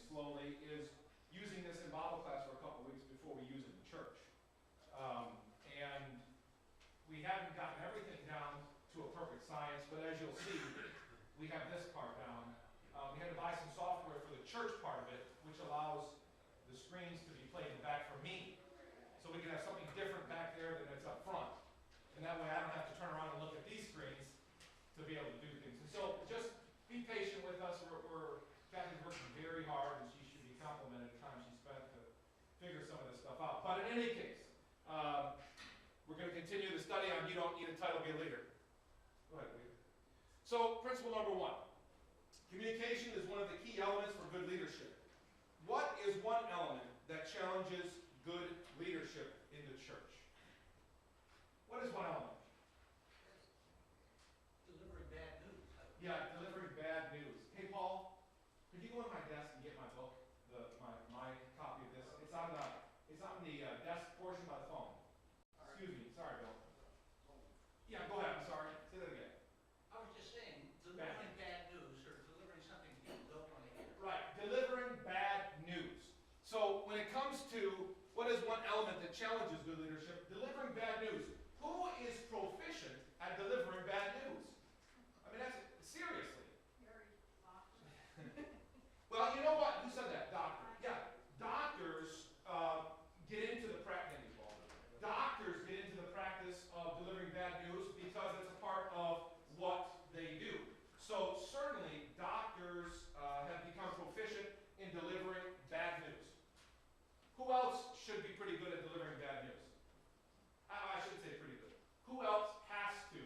slowly is using this in Bible class for a couple weeks before we use it in church. And we haven't gotten everything down to a perfect science, but as you'll see, we have this part down. We had to buy some software for the church part of it, which allows the screens to be played in the back for me. So we can have something different back there than it's up front. And that way I don't have to turn around and look at these screens to be able to do things. And so just be patient with us. Kathy's working very hard, and she should be complimented the time she spent to figure some of this stuff out. But in any case, we're going to continue the study on You Don't Need a Title, Be a Leader. Go ahead, leader. So, principle number 1. Communication is one of the key elements for good leadership. What is one element that challenges good leadership in the church? What is one element? Delivering bad news. Yeah, delivering bad news. Hey, Paul, could you go to my desk and get my book, my copy of this? It's on the desk portion by the phone. Excuse me. Sorry, Bill. Yeah, go ahead. I'm sorry. Say that again. I was just saying, delivering bad news or delivering something people don't want to hear. Right, delivering bad news. So when it comes to what is one element that challenges good leadership, delivering bad news. Who is proficient at delivering bad news? I mean, that's seriously. Well, you know what? Who said that? Doctor. Yeah, doctors get into the practice. Doctors get into the practice of delivering bad news because it's a part of what they do. So certainly, doctors have become proficient in delivering bad news. Who else should be pretty good at delivering bad news? I shouldn't say pretty good. Who else has to?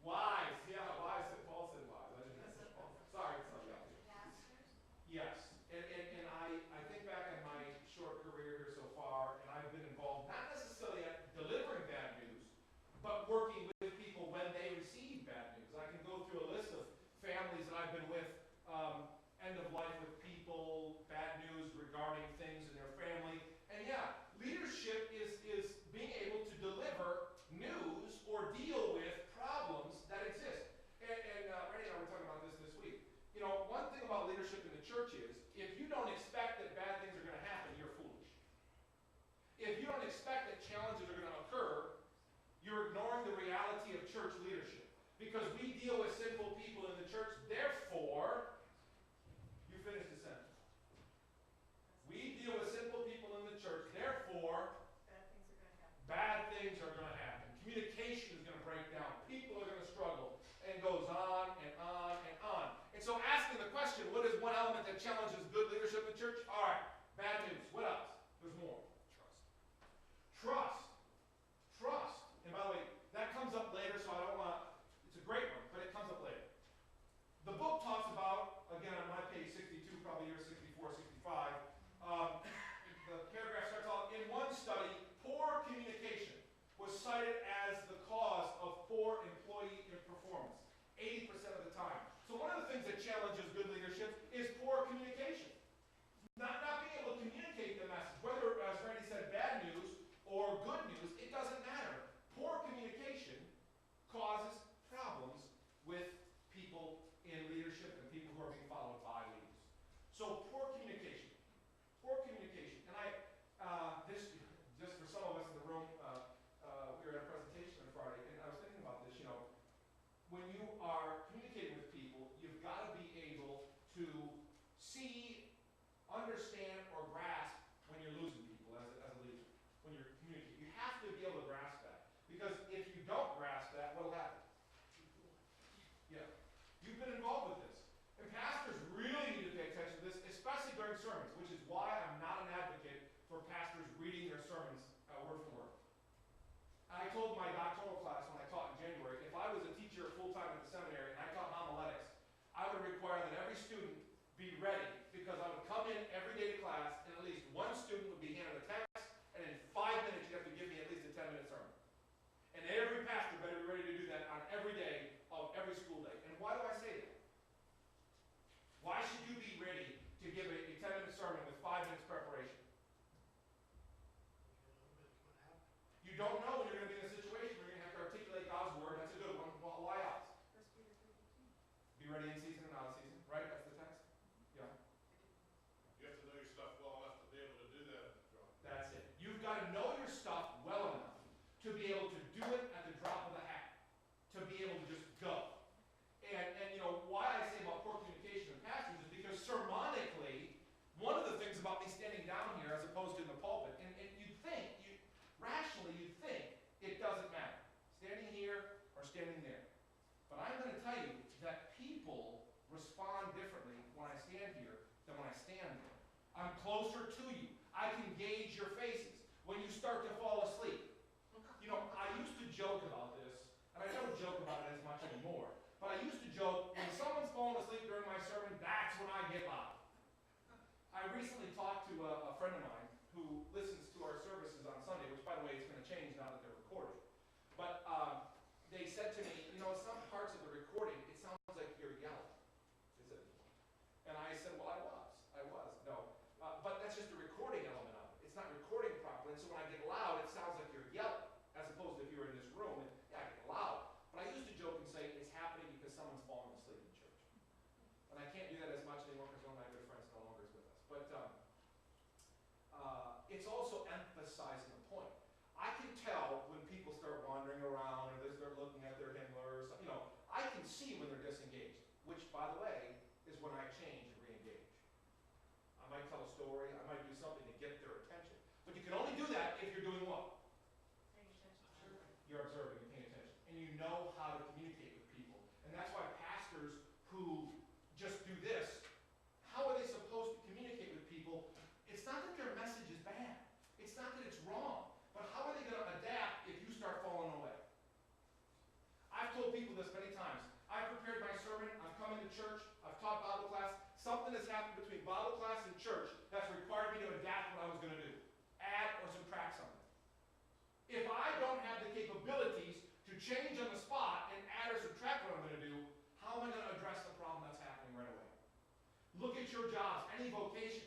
Wise. Yeah, wise. Paul said wise. I didn't say Paul. Sorry, it's not that. Yes. And I think back on my short career here so far, and I've been involved not necessarily at delivering bad news, but working with people when they receive bad news. I can go through a list of families that I've been with, end of life with people, bad news regarding things in their family. And yeah, leadership is being able to deliver news or deal with problems that exist. And Randy and I were talking about this week. You know, one thing about leadership in the church is, if you don't expect that bad things are going to happen, you're foolish. If you don't expect that challenges are going to occur, you're ignoring the reality of church leadership. Because we deal with sinful people in the church, therefore, you finish the sentence. We deal with sinful people in the church, therefore, bad things are going to happen. Communication is going to break down. People are going to struggle. And goes on and on and on. And so asking the question, what is one element that challenges good leadership in the church? All right, bad news. What else? There's more. Trust. Trust. And by the way, that comes up later, so I don't want to, it's a great one, but it comes up later. The book talks about, again on my page 62, probably here 64, 65, the paragraph starts out, in one study, poor communication was cited as the cause of poor employee performance, 80% of the time. So one of the things that challenges good leadership is poor communication. Not being able to communicate the message, whether, as Randy said, bad news or good news, it doesn't matter. Poor communication causes problems with people in leadership and people who are being followed by leaders. So poor communication. Poor communication. And this, just for some of us in the room, we were at a presentation on Friday, and I was thinking about this, you know, when you are communicating with people, you've got to be able to see, understand, or grasp when you're losing people as a leader, when you're communicating. You have to be able to grasp that. Because if you don't grasp that, what will happen? Yeah. You've been involved with this. And pastors really need to pay attention to this, especially during sermons, which is why I'm not an advocate for pastors reading their sermons word for word. I told my doctoral class when I taught in January, if I was a teacher full-time at the seminary and I taught homiletics, I would require that every student be ready, because I would come in every day to class and at least one student would be handed a text, and in 5 minutes you'd have to give me at least a 10-minute sermon. And every pastor better be ready to do that on every day of every school day. And why do I say that? Why should you be ready to give a 10-minute sermon with 5 minutes preparation? You don't know when you're going to be in a situation where you're going to have to articulate God's word. That's a good one. Well, why else? Be ready in season and out of season, right? That's the text. Yeah. I recently talked to a friend of mine who listens to our services on Sunday, which, by the way, is going to change now that they're recorded. But they said to me, you know, some parts of the recording, it sounds like you're yelling. Is it? And I said, well, I was. No. But that's just the recording element of it. It's not recording properly. And so when I get loud, it sounds like you're yelling. As opposed to if you were in this room, and yeah, I get loud. But I used to joke and say it's happening because someone's falling asleep in church. And I can't do that as much anymore because one of my good friends no longer is with us. But it's also emphasizing a point. I can tell when people start wandering around or they start looking at their Himmler or something. You know, I can see when they're disengaged, which, by the way, is when I change and re-engage. I might tell a story. I might do something to get their attention. But you can only do that if you're doing what? Paying attention. You're observing and paying attention. And you know how to communicate with people. And that's why pastors who just do this, how are they supposed to communicate with people? It's not that their message is bad. It's not that it's wrong. But how are they going to adapt if you start falling away? I've told people this many times. I've prepared my sermon. I've come into church. I've taught Bible class. Something has happened between Bible class and church that's required me to adapt what I was going to do. Add or subtract something. If I don't have the capabilities to change on the spot and add or subtract what I'm going to do, how am I going to address the problem that's happening right away? Look at your jobs, any vocation.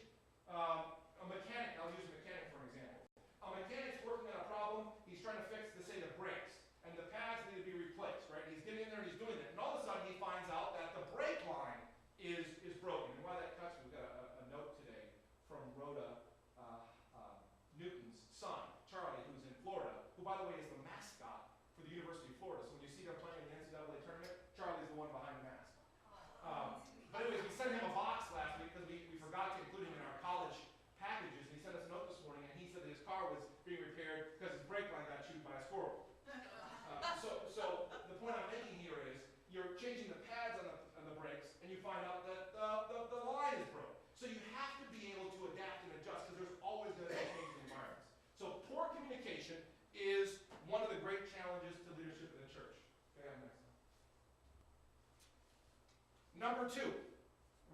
A mechanic, I'll use a mechanic for an example. A mechanic's working on a problem, he's trying to fix, say, the brakes, and the pads need to be replaced, right? He's getting in there and he's doing that, and all of a sudden he finds out that the brake line is broken. And while that cuts, we've got a note today from Rhoda Newton's son, Charlie, who's in Florida, who, by the way, is the mascot for the University of Florida. So when you see them playing in the NCAA tournament, Charlie's the one behind the mask. But anyways, we sent him a box last week because we forgot to include him in our college packages. And he sent us a note this morning, and he said that his car was being repaired because his brake line got chewed by a squirrel. So the point I'm making here is you're changing the pads on the brakes, and you find out that the line is broken. So you have to be able to adapt and adjust because there's always going to be changing environments. So poor communication is one of the great challenges to leadership in the church. Okay, I'm next. Number 2,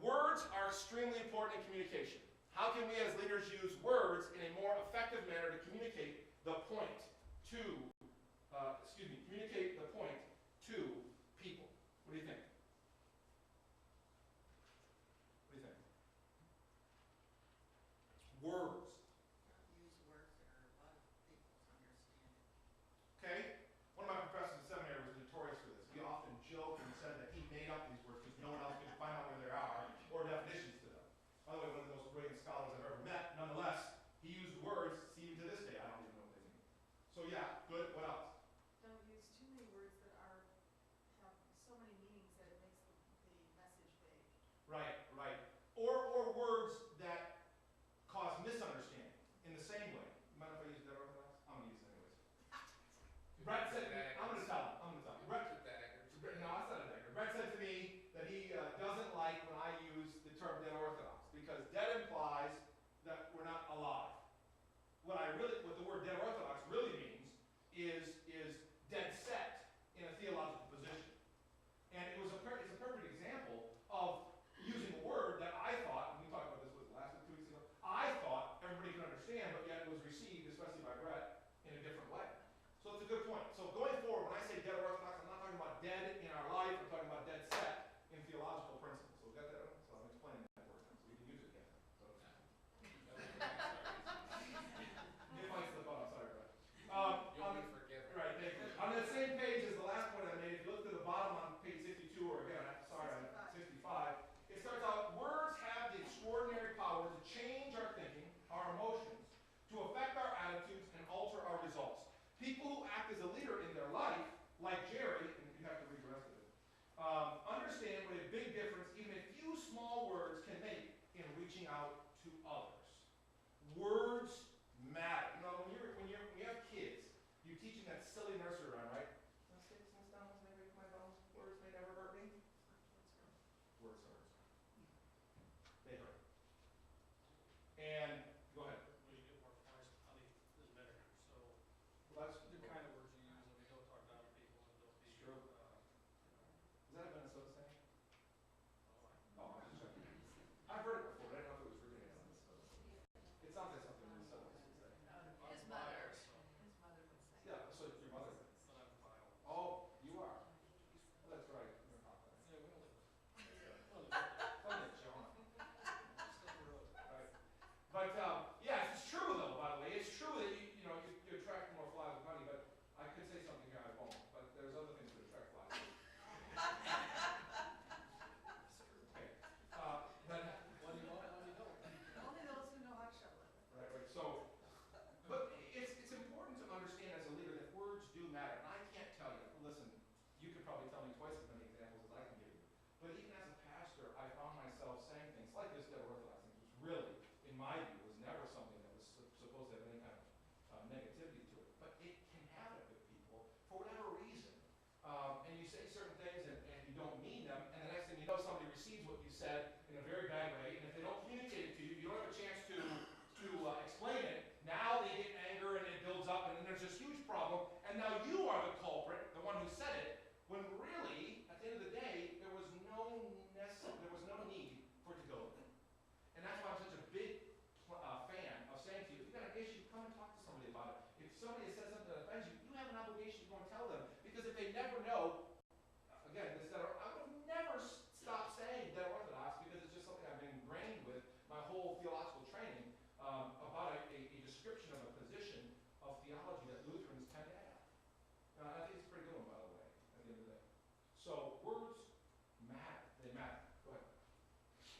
words are extremely important in communication. How can we as leaders use words in a more effective manner to communicate the point to, communicate the point to people? What do you think? What do you think? Words. Use words that are above people's understanding. Okay? One of my professors in seminary was notorious for this. He often joked and said that he made up these words because no one else could find out where they are or definitions to them. By the way, one of the most brilliant scholars I've ever met. Nonetheless, he used words, see, even to this day, I don't even know what they mean. So yeah, good. What else? Don't use too many words that have so many meanings that it makes the message vague. Right. Or words that cause misunderstanding in the same way. You mind if I use that orthodox? I'm going to use it anyways. Brett said to me, I'm going to tell him. Brett, no, that's not a dagger. Brett said to me that he doesn't like when I use the term dead orthodox because dead implies that we're not alive. What the word dead orthodox really means is dead set in a theological position. And it's a perfect example of using somebody says something that offends you, you have an obligation to go and tell them. Because if they never know, again, I would never stop saying dead orthodox because it's just something I've been ingrained with my whole theological training about a description of a position of theology that Lutherans tend to have. I think it's a pretty good one, by the way, at the end of the day. So words matter. They matter. Go ahead.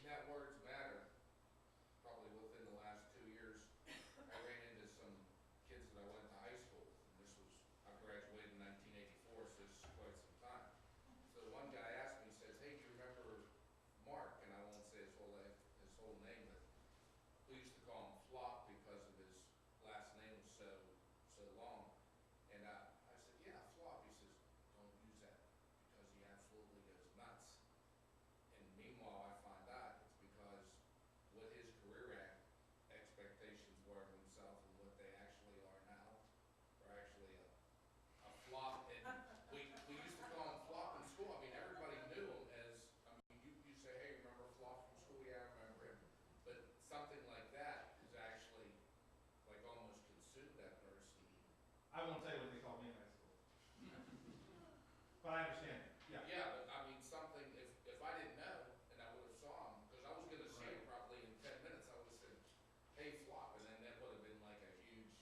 That words matter. Probably within the last 2 years, I ran into some kids that I went to high school with, and I graduated in 1984, so this is quite some time. So one guy asked me, he says, "Hey, do you remember Mark?" And I won't say his whole name, but we used to call him Flop because of his last name was so long. And I said, "Yeah, Flop." He says, "Don't use that because he absolutely goes nuts." And meanwhile, I find out it's because what his career expectations were of himself and what they actually are now are actually a flop. And we used to call him Flop in school. I mean, everybody knew him as, you say, "Hey, remember Flop from school?" "Yeah, I remember him." But something like that is actually like almost consumed that person. I won't tell you what they called me in high school. But I understand. Yeah. Yeah, but I mean, something, if I didn't know and I would have saw him, because I was going to see him probably in 10 minutes, I would have said, "Hey, Flop," and then that would have been like a huge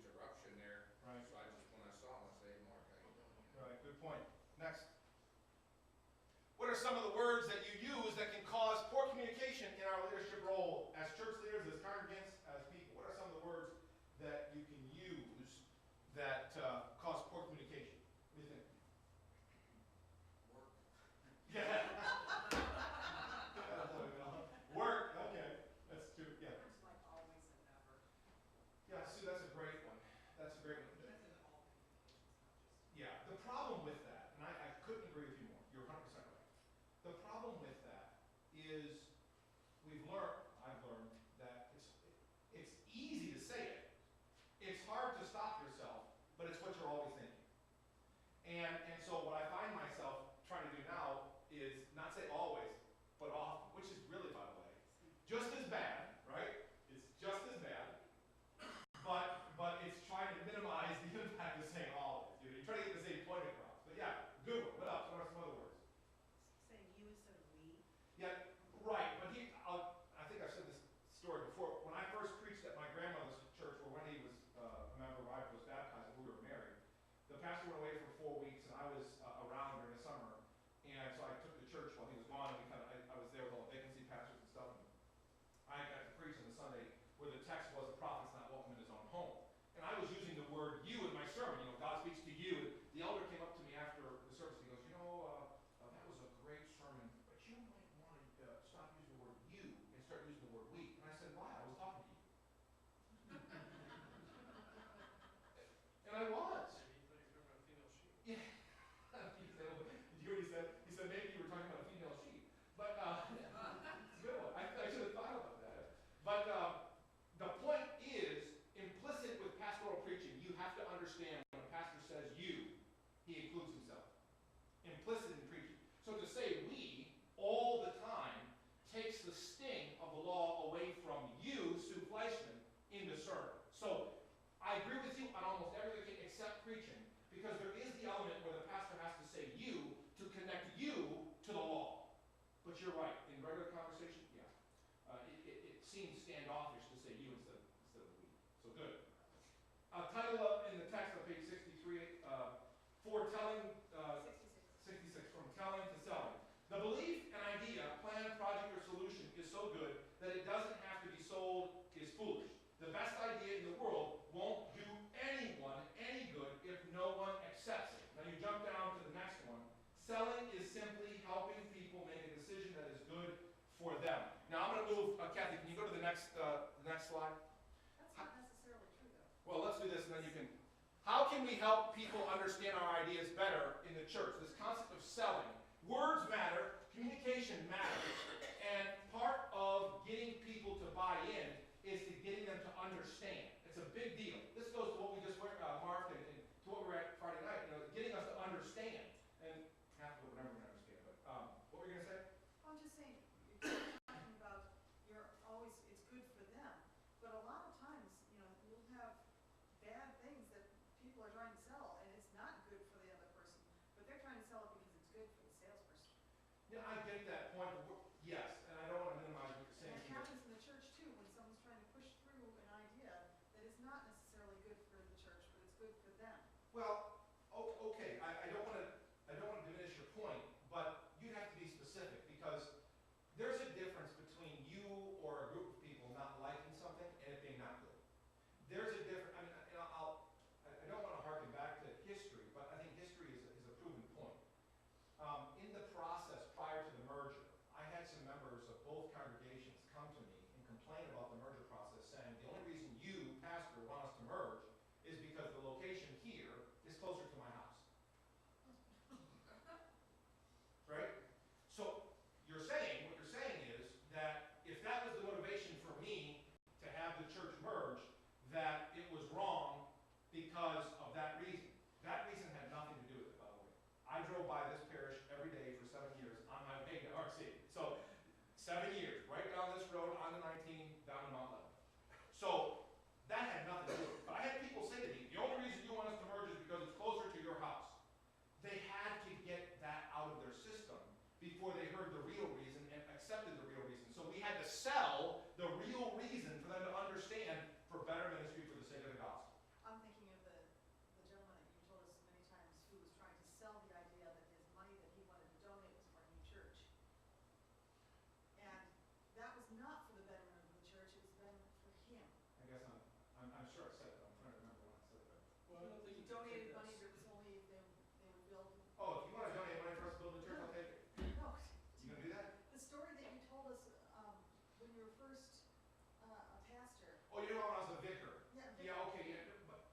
eruption there. Right. So when I saw him, I said, "Hey, Mark, how you doing?" Right, good point. Next. What are some of the words that you use that can cause poor communication in our leadership role as church leaders, as congregants, as people? What are some of the words that you can use that cause poor communication? What do you think? Work. Yeah. Work, okay. That's true, yeah. Words like always and never. Yeah, Sue, that's a great one. That's a great one. That's in all communications, not just. Yeah, the problem with that, and I couldn't agree with you more, you're 100% right. The problem with that is I've learned that it's easy to say it. It's hard to stop yourself, but it's what you're always thinking. And so what I find myself trying to do now is not say always, but often, which is really, by the way, just as bad, right? It's just as bad, but it's trying to minimize the impact of saying always. You're trying to get the same point across. But yeah, good one. What else? What are some other words? Saying you instead of we. Yeah, right. But I think I've said this story before. When I first preached at my grandmother's church, where Wendy was a member, I was baptized, and we were married, the pastor went away for 4 weeks, and I was around during the summer. And so I took the church while he was gone, and I was there with all the vacancy pastors and stuff. And I got to preach on the Sunday where the text was, "A prophet's not welcome in his own home." And I was using the word "you" in my sermon. God speaks to you. And the elder came up to me after the service, and he goes, "That was a great sermon, but you might want to stop using the word "you" and start using the word "we." And I said, "Why? I was talking to you." And I was. Yeah. Did you hear what he said? He said, "Maybe you were talking about a female sheep." But it's a good one. I should have thought about that. But the point is, implicit with pastoral preaching, you have to understand when a pastor says "you," he includes himself. Implicit in preaching. So to say "we" all the time takes the sting of the law away from you, Sue Fleischman, in the sermon. So I agree with you on almost everything except preaching, because there is the element where the pastor has to say "you" to connect you to the law. But you're right. In regular conversation, yeah. It seems standoffish to say "you" instead of "we." So good. Title in the text on page 63, foretelling, 66, from telling to selling. The belief, an idea, plan, project, or solution is so good that it doesn't have to be sold is foolish. The best idea in the world won't do anyone any good if no one accepts it. Now you jump down to the next one. Selling is simply helping people make a decision that is good for them. Now I'm going to move, Kathy, can you go to the next slide? That's not necessarily true, though. Well, let's do this and then you can. How can we help people understand our ideas better in the church? This concept of selling. Words matter, communication matters, and part of getting people to buy in is to getting them to understand. It's a big deal. This goes to what we just marked and to what we were at Friday night, getting us to understand. And half of it we're never going to understand, but what were you going to say? I'm just saying, you're talking about, it's good for them, but a lot of times, you'll have I get that point, but yes, and I don't want to minimize what you're And saying that here. happens in the church too, when someone's trying to push through an idea that is not necessarily good for the church, but it's good for them. Well, okay, I don't want to diminish your point, but you have to be specific because there's a difference between you or a group of people not liking something and it being not good. There's a difference. I mean, I don't want to harken back to history, but I think history is a proven point. In the process prior to the merger, I had some members of both congregations come to me and complain about the merger process, saying the only reason you, pastor, want us to merge is because the location here is closer to my house. Right? So what you're saying is that if that was the motivation for me to have the church merge, that it was wrong because of that reason. That reason had nothing to do with it, by the way. I drove by this parish every day for 7 years on my way to RC. So 7 years, right down this road on the 19 down to Mount Lebanon. So that had nothing to do with it. But I had people say to me, the only reason you want us to merge is because it's closer to your house. They had to get that out of their system before they heard the real reason and accepted the real reason. So we had to sell the real reason for them to understand for better ministry for the sake of the gospel. I'm thinking of the gentleman that you told us many times who was trying to sell the idea that his money that he wanted to donate was for a new church. And that was not for the betterment of the church, it was betterment for him. I guess I'm sure I said it, but I'm trying to remember when I said it. Well, I don't think He you can donated take money, this. but it was only if they would build. Oh, if you want to donate money for us to build a church, I'll take it. No, You gonna do that? the story that you told us, when you were first, a pastor. Oh, you know when I was a vicar. Yeah. Yeah, okay, yeah, but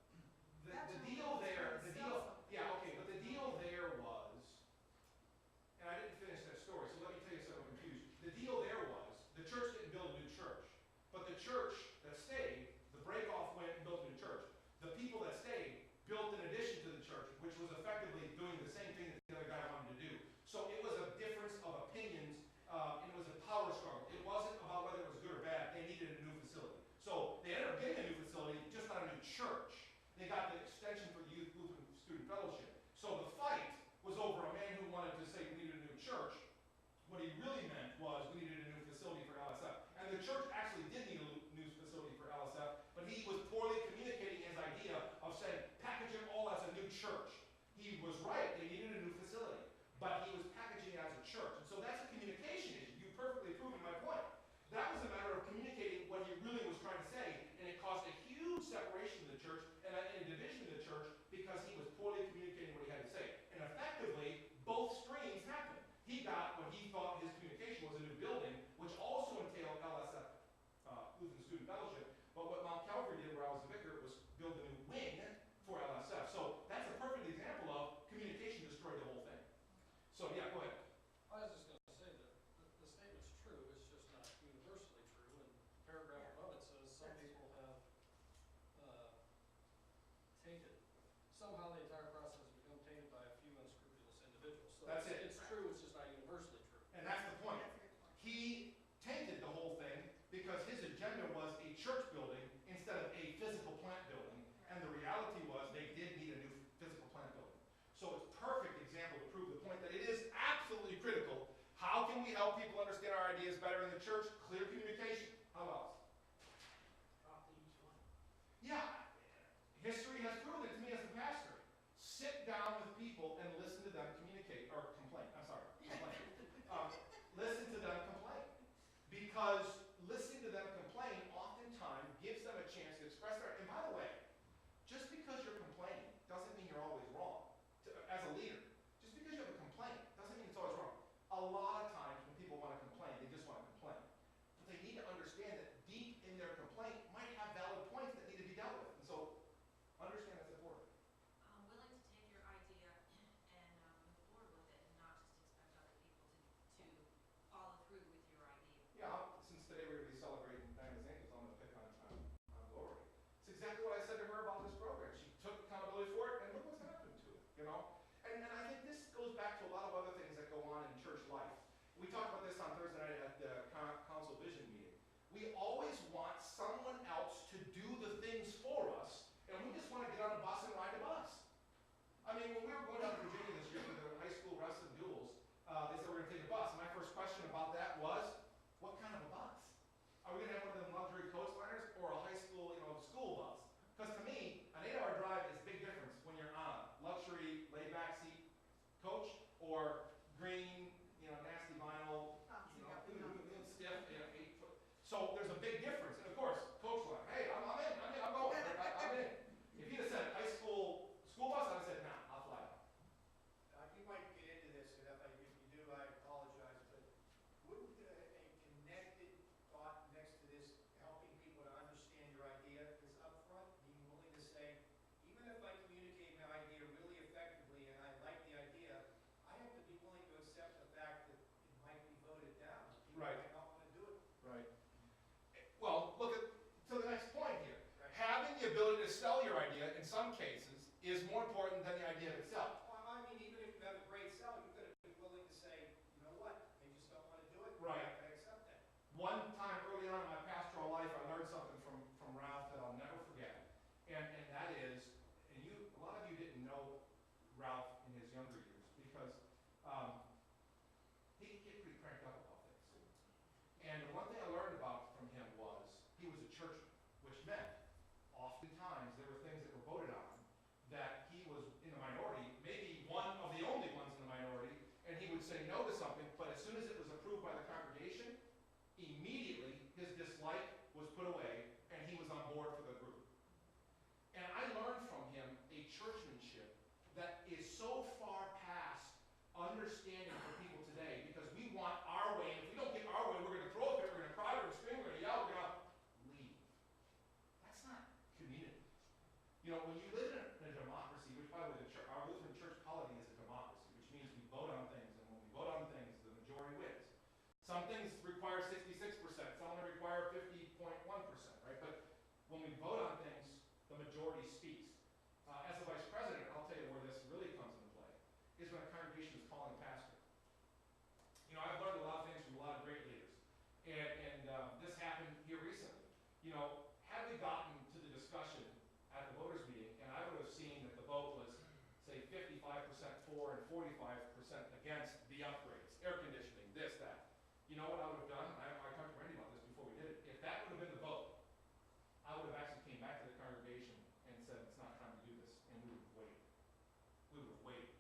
That's the when deal he was there, trying to the sell deal, something. yeah, okay, but the deal there was, and I didn't finish that story, so let me tell you something confused. The deal there was, the church didn't build a new church, but the church that stayed, the break-off went and built a new church. The people that stayed built an addition to the church, which was effectively doing the same thing that the other guy wanted to do. So it was a difference of opinions, and it was a power struggle. It wasn't about whether it was good or bad. They needed a new facility. So they ended up getting a new facility, just not a new church. They got the extension for the Youth Lutheran Student Fellowship. So the fight was over a man who wanted to say we needed a new church. What he really meant was we needed a new facility for LSF. And the church actually did need a new facility for LSF, but he was poorly communicating his idea of saying, package it all as a new church. He was right, they needed a new facility, but he was packaging it as a church. And so that's a communication issue. You perfectly proven my point. That was a matter of communicating what he really was trying to say, and it caused a huge separation of the church and a division of the church because he was poorly communicating what he had to say. And effectively, both streams happened. He got what he thought his communication was a new building, which also entailed LSF, Lutheran Student Fellowship. But what Mount Calvary did, where I was a vicar, was build a new wing for LSF. So that's a perfect example of communication destroyed the whole thing. So yeah, go ahead. I was just gonna say that the statement's true, it's just not universally true, and paragraph above it says some people have, tainted, somehow the entire process has become tainted by a few unscrupulous individuals. So That's it. It's true, it's just not universally true. And that's the point. That's a good point. He tainted the whole thing because his agenda was a church building instead of a physical plant building. And the reality was they did need a new physical plant building. So it's a perfect example to prove the point that it is absolutely critical. How can we help people understand our ideas better in the church? Clear communication. How else? Drop each one. Yeah. History has proven it to me as a pastor. Sit down with people and listen to them communicate or complain your idea, in some cases, is more important than the idea itself. Well, I mean, even if you have a great sell, you could have been willing to say, you know what, they just don't want to do it. Right. I accept that. One time early on in my pastoral life, I learned something from Ralph that I'll never forget. And that is, and a lot of you didn't know Ralph in his younger years because he get pretty cranked up about things. And the one thing I learned about from him was he was a churchman, which meant oftentimes there were things that were voted on that he was in the minority, maybe one of the only ones in the minority, and he would say no to something, but as soon as it was approved by the congregation, immediately his dislike was put away and he was on board for the group. And I learned from him a churchmanship that is so far past understanding for people today because we want our way, and if we don't get our way, we're going to throw a fit, we're going to cry, we're going to scream, we're going to yell, we're going to leave. That's not community. You know, when you live in a democracy, which by the way, our Lutheran church polity is a democracy, which means we vote on things, and when we vote on things, the majority wins. Some things require 66%, some only require 50.1%, right? But when we vote on things, the majority speaks. As a vice president, I'll tell you where this really comes into play, is when a congregation is calling a pastor. You know, I've learned a lot of things from a lot of great leaders, and this happened here recently. You know, had we gotten to the discussion at the voters meeting, and I would have seen that the vote was, say, 55% for and 45% against the upgrades, air conditioning, this, that. You know what I would have done? I talked to Randy about this before we did it. If that would have been the vote, I would have actually came back to the congregation and said, it's not time to do this, and we would have waited. We would have waited.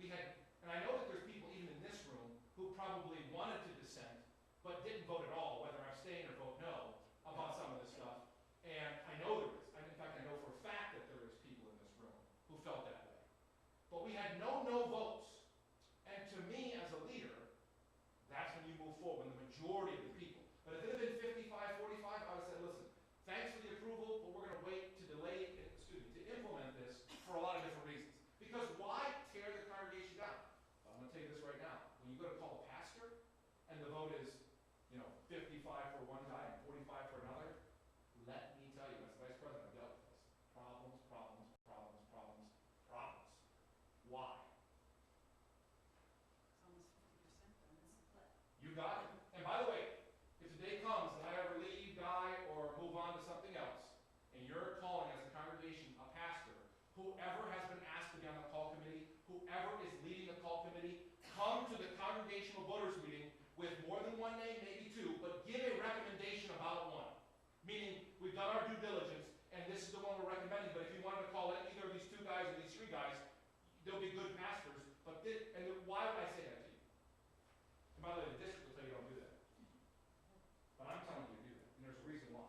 We had, and I know that there's people even in this room who probably wanted to dissent, but didn't vote at all, whether abstain or vote no, about some of this stuff. And I know there is. In fact, I know for a fact that there is people in this room who felt that way. But we had no votes. And to me, as a leader, that's when you move forward, when the majority of the people. But if it had been 55-45, I would have said, listen, thanks for the approval, but we're going to wait to delay, to implement this for a lot of different reasons. Because why tear the congregation down? I'm going to tell you this right now. When you go to call a pastor, and the vote is, 55 for one guy and 45 for another, let me tell you, as vice president, I've dealt with this. Problems. Why? It's almost 50% then, it's split. You got it. And by the way, if the day comes that I ever leave, die, or move on to something else, and you're calling as a congregation a pastor, whoever has been asked to be on the call committee, whoever is leading the call committee, come to the congregational voters meeting with more than one name, maybe two, but give a recommendation about one. Meaning, we've done our due diligence, and this is the one we're recommending, but if you wanted to call it either of these two guys or these three guys, they'll be good pastors, but why would I say that to you? And by the way, the district will tell you don't do that. But I'm telling you to do that, and there's a reason why.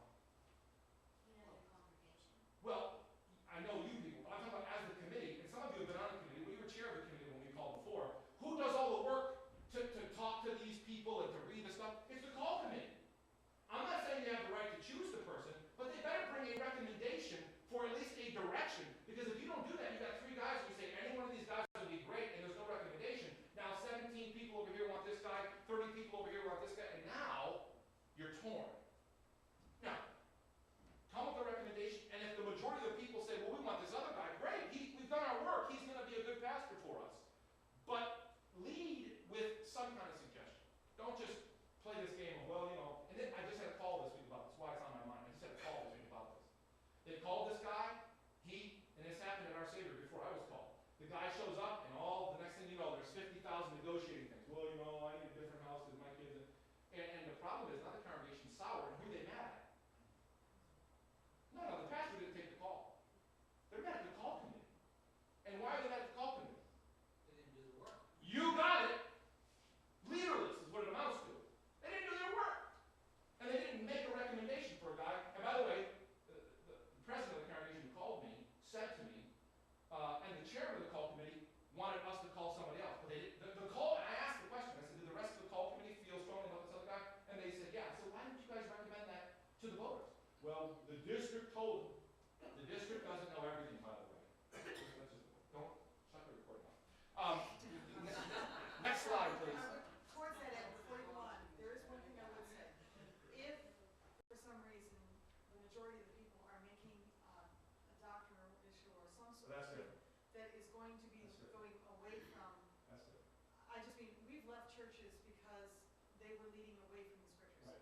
You know, the congregation. Well, I know you people, but I'm talking about as the committee, and some of you have been on the committee, well, you were chair of the committee when we called before. Who does all the work to talk to these people and to read the stuff? It's the call committee. I'm not saying you have the right to choose the person, but they better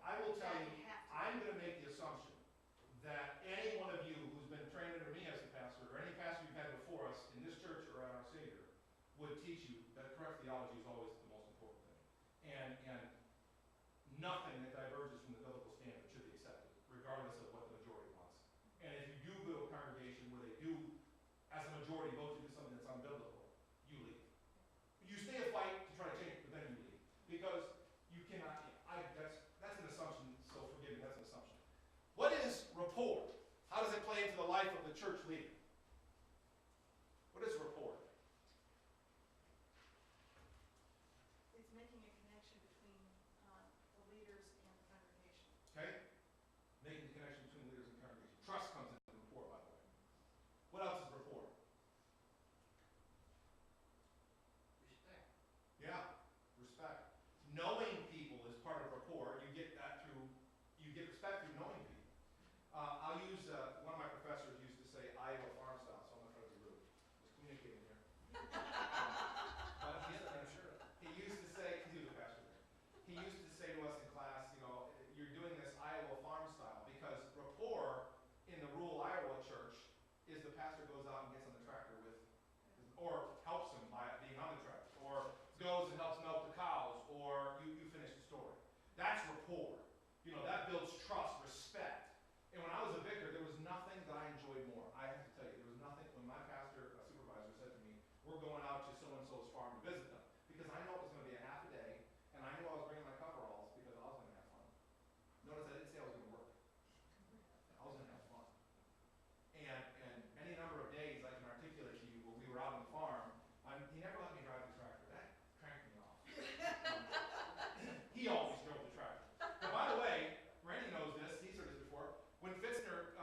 I will tell That you, you have to I'm do. gonna make the assumption that any one of you who's been trained under me as a pastor, or any pastor you've had before us in this church or at our Savior, would teach you that correct theology is always the most important thing. And nothing that diverges from the biblical standard should be accepted, regardless of what the majority wants. And if you do go to a congregation where they do, as a majority, vote to do something that's unbiblical, you leave. You stay a fight to try to change it, but then you leave. Because you cannot, that's an assumption, so forgive me, that's an assumption. What is rapport? How does it play into the life of the church leader? What is rapport? It's making a connection between the leaders and the congregation. Okay? Making the connection between leaders and congregation. Trust comes into rapport, by the way. What else is rapport? Respect. Yeah, respect. Knowing people is part of rapport. You get that through, you get respect through knowing people. I'll use, one of my professors used to say Iowa farm style, so I'm not trying to be rude. Just communicating here. But he used to say, because he was a pastor there, he used to say to us in class, you know, you're doing this Iowa farm style, because rapport in the rural Iowa church is the pastor goes out and gets on the tractor with, or helps him by being on the tractor, or goes and helps milk the cows, or you finish the story. That's rapport. You know, that builds trust, respect. And when I was a vicar, there was nothing that I enjoyed more. I have to tell you, there was nothing, when my pastor, supervisor said to me, we're going out to so-and-so's farm to visit them, because I know it was going to be a half a day, and I knew I was bringing my coveralls because I was going to have fun. Notice I didn't say I was going to work. I was going to have fun. And any number of days I can articulate to you where we were out on the farm, he never let me drive the tractor. That cranked me off. He always drove the tractor. But by the way, Randy knows this, he's heard this before. When Fitzner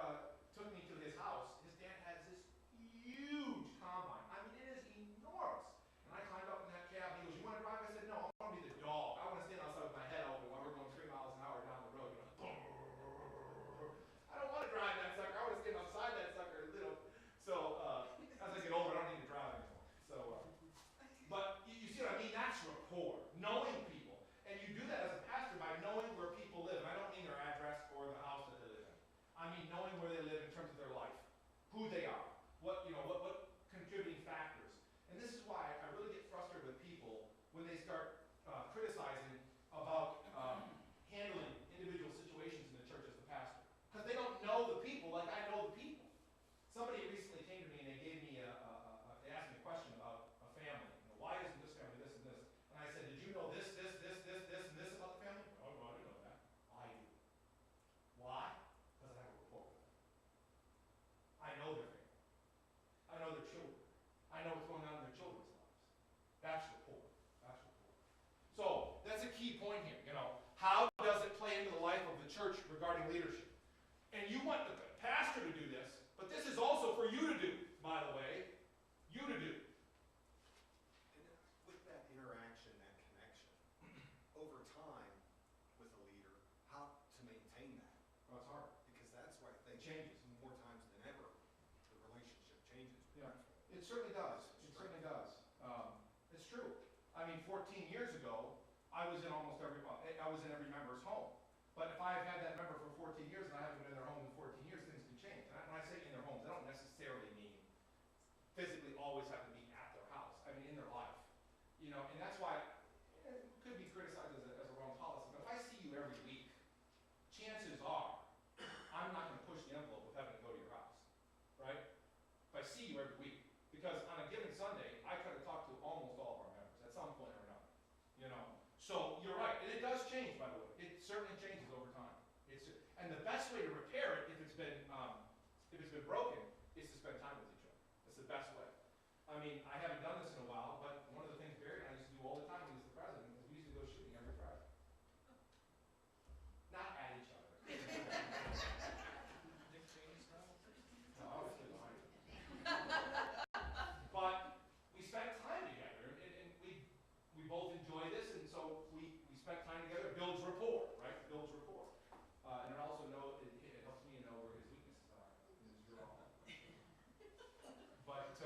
took me to his house, his dad has this huge combine. I mean, it is enormous. And I climbed up in that cab, and he goes, you want to drive? I said, no, I want to be the dog. I want to stand outside with my head open while we're going 3 miles an hour down the road. You know, I don't want to drive that sucker. I want to stand outside that sucker. So as I get older, I don't need to drive anymore. So, but you see what I mean? That's rapport, knowing people. And you do that as a pastor by knowing where people live. And I don't mean their address or the house that they live in. I mean knowing where they live in terms of their life, who they are, what contributing factors. And this is why I really get frustrated with people when they start criticizing about handling individual situations in the church as the pastor, because they don't know the people like I know the people. Somebody recently came to me and they gave me they asked me a question about a family. You know, why isn't this family this and this? And I said, did you know this, and this about the family? Oh, no, I didn't know that. I do. Why? Because I have a rapport with them. I know their family. I know their children. I know what's going on in their children's lives. That's rapport. That's rapport. So that's a key point here. You know, how does it play into the life of the church regarding leadership? And you want the pastor to do this, but this is also for you to do, by the way. You to do. And with that interaction, that connection, over time with a leader, how to maintain that? Oh, it's hard. Because that's why I think It changes. more times than ever, the relationship changes. Yeah, it certainly does. It certainly does. It's true. I mean, 14 years ago, I was in every member's home. But if I've had that member for 14 years and I haven't been in their home in 14 years, things can change. And when I say in their homes, I don't necessarily mean physically always have to be at their house. I mean, in their life. You know, and that's why it could be criticized as a wrong policy. But if I see you every week, chances are I'm not going to push the envelope of having to go to your house. Right? If I see you every week. Because on a given Sunday, I try to talk to almost all of our members at some point or another. You know? So you're right. And it does change, by the way. It certainly changes over time. And the best way to repair it, if it's been broken, is to spend time with each other. That's the best way. I mean, I haven't done this in a while, but one of the things Barry and I used to do all the time when he was the president is we used to go shooting every Friday. Not at each other. Dick Cheney style? No, obviously behind you. But we spent time together, and we both enjoy this, and so we spent time together. It builds rapport, right? It builds rapport. And it also it helps me to know where his weaknesses are in his draw. But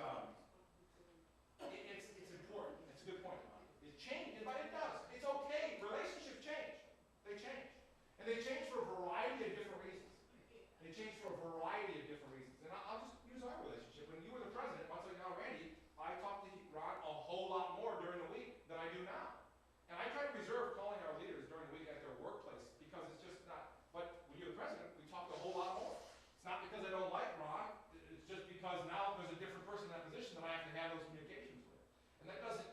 different person in that position that I have to have those communications with. And that doesn't,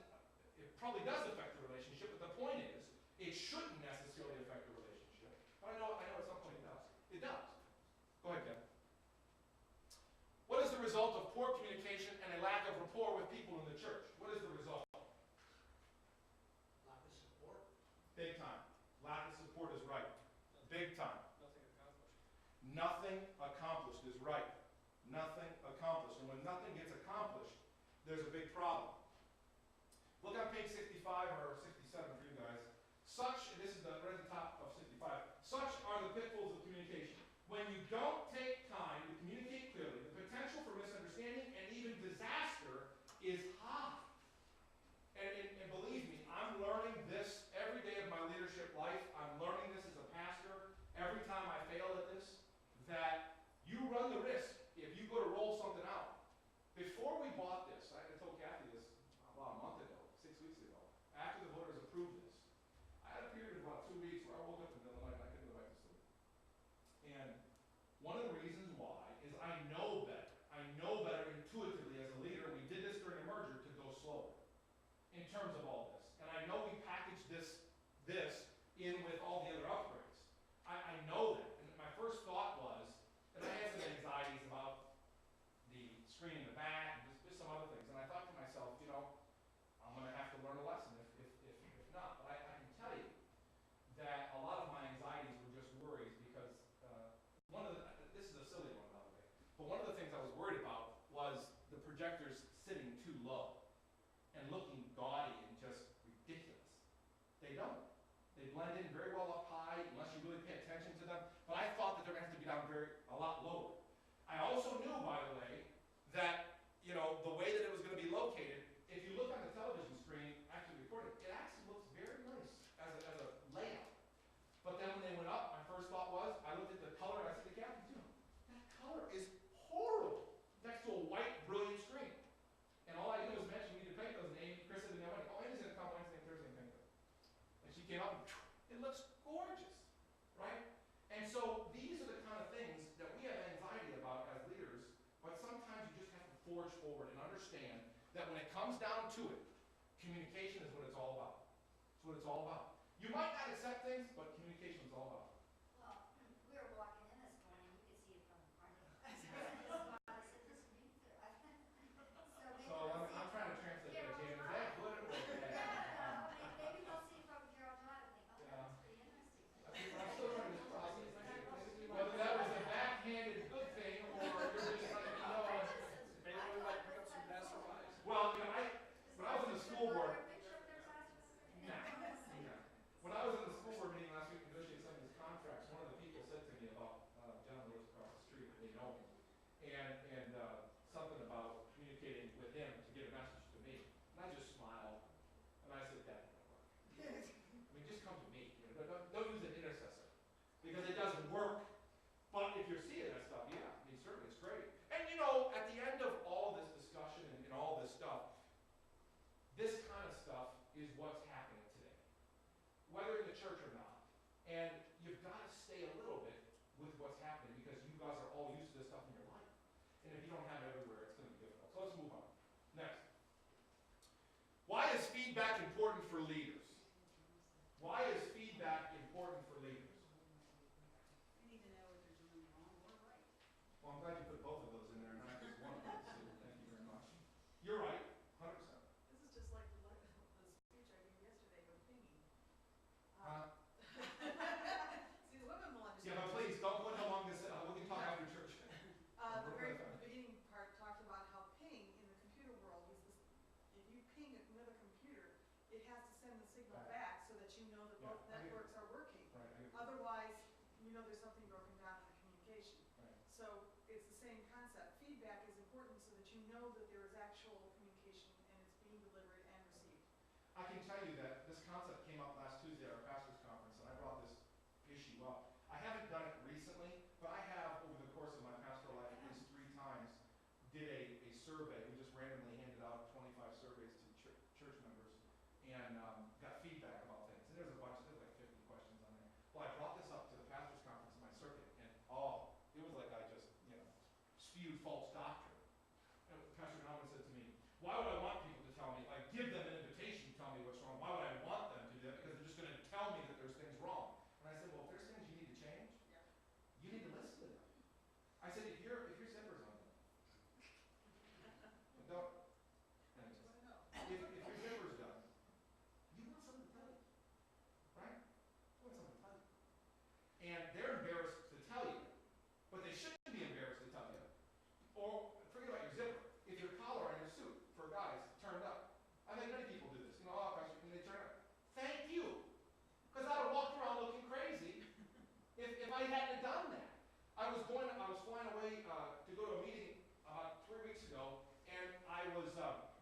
it probably does affect the relationship, but the point is, it shouldn't necessarily affect the relationship. But I know at some point it does. It does. Go ahead, Ken. What is the result of poor communication and a lack of rapport with people in the church? What is the result? Lack of support. Big time. Lack of support is right. Big time. Nothing accomplished. Nothing accomplished is right. Nothing accomplished. And when nothing gets accomplished, there's a big problem. Look on page 65 or 67 for you guys. Such, and this is right at the top of 65, such are the pitfalls of communication. When you don't take time to communicate clearly, the potential for misunderstanding and even disaster is high. And believe me, I'm learning this every day of my leadership life. I'm learning this as a pastor. Every time I fail at this, that you run the risk if you go to roll something out. Before we bought this, I told Kathy this about a month ago, 6 weeks ago, after the voters approved this, I had a period of about 2 weeks where I woke up in the middle of the night and I couldn't go back to sleep. And one of the reasons why is I know better. I know better intuitively as a leader, and we did this during the merger, to go slower in terms of all this. And I know we packaged this in with all the other upgrades. I know that. And my first thought was, and I had some anxieties about the screen in the back and just some other things. And I thought to myself, I'm going to have to learn a lesson if not. But I can tell you that a lot of my anxieties were just worries because this is a silly one, by the way, but one of the things I was worried about was the projectors sitting too low and looking gaudy and just ridiculous. They don't. They blend in very well up high unless you really pay attention to them. But I thought that they're going to have to be down a lot lower. I also knew, by the way, that the way that it was going to be located, if you look on the television screen, actually recorded, it actually looks very nice as a layout. But then when they went up, my first thought was, I looked at the color and I said to Kathy, that color is horrible next to a white, brilliant screen. And all I did was mention we need to paint those, and Chris said to me, Amy's going to come Wednesday and Thursday and paint them. And she came up and it looks gorgeous, right? And so these are the kind of things that we have anxiety about as leaders, but sometimes you just have to forge forward and understand that when it comes down to it, communication is what it's all about. It's what it's all about. You might not accept things, but communication is all about. Well, we were walking in this morning, you could see it from the front. I said, this means that So I'm trying to translate that, Jan. Is that good or bad? Maybe they'll see from Gerald Todd and think, oh, that's pretty interesting. I'm still trying to process whether that was a backhanded good thing or you're just letting me know. Maybe we might pick up some passerbys. Well, when I was in the school board, when I was in the school board meeting last week negotiating some of these contracts, one of the people said to me about John lives across the street, they know him, and something about communicating with him to get a message to me. And I just smiled, and I said, that won't work. Just come to me. Don't use an intercessor, because it doesn't work. But if you're seeing that stuff, yeah, certainly it's great. And at the end of all this discussion and all this stuff, this kind of stuff is what's happening today, whether in the church or not. And you've got to stay a little bit with what's happening because you guys are all used to this stuff in your life. And if you don't have it everywhere, it's going to be difficult. So let's move on. Next. Why is feedback important for leaders? Why is feedback important for leaders? We need to know what they're doing wrong or right. Well, I'm glad you put both of those in there, not just one of them. So thank you very much. You're right, 100%. This is just like the speech I gave yesterday with pinging. See, the women will understand. Yeah, but please, don't put how long this, we can talk after church. The beginning part talked about how ping in the computer world is this, if you ping another computer, it has to send the signal Right. back so that you know that both Yeah, I agree. networks are working. Right, I agree. Otherwise, there's something broken down in the communication. Right. So it's the same concept. Feedback is important so that you know that there is actual communication and it's being delivered and received. I can tell you that this concept came up last Tuesday at our pastors' conference, and I brought this issue up. I haven't done it recently, but I have, over the course of my pastoral life, at least 3 times, did a survey. We just randomly handed out 25 surveys to church members and got feedback about things. And there's like 50 questions on there. Well, I brought this up to the pastors' conference in my circuit, and it was like I just, spewed false doctrine. And was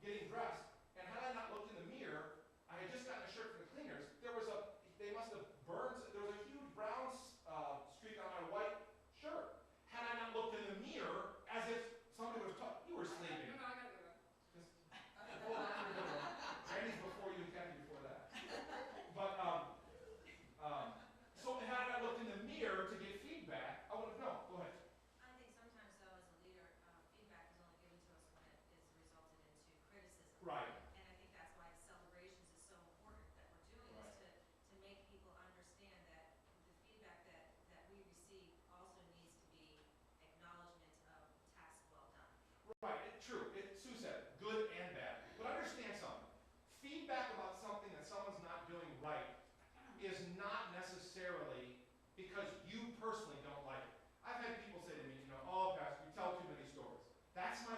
getting dressed, and had I not looked in the mirror, I had just gotten a shirt from the cleaners. They must have burned. There was a huge brown streak on my white shirt. Had I not looked in the mirror, as if somebody was talking, you were sleeping. No, I gotta do that. Randy's before you, Kathy before that. But so had I looked in the mirror to get feedback, I would have known. Go ahead. I think sometimes though, as a leader, feedback is only given to us when it is resulted into criticism. Right. And I think that's why the celebrations is so important that we're doing Right. is to make people understand that the feedback that we receive also needs to be acknowledgement of tasks well done. Right, true. Sue said, good and bad. But understand something. Feedback about something that someone's not doing right is not necessarily because you personally don't like it. I've had people say to me, oh, Pastor, you tell too many stories. That's my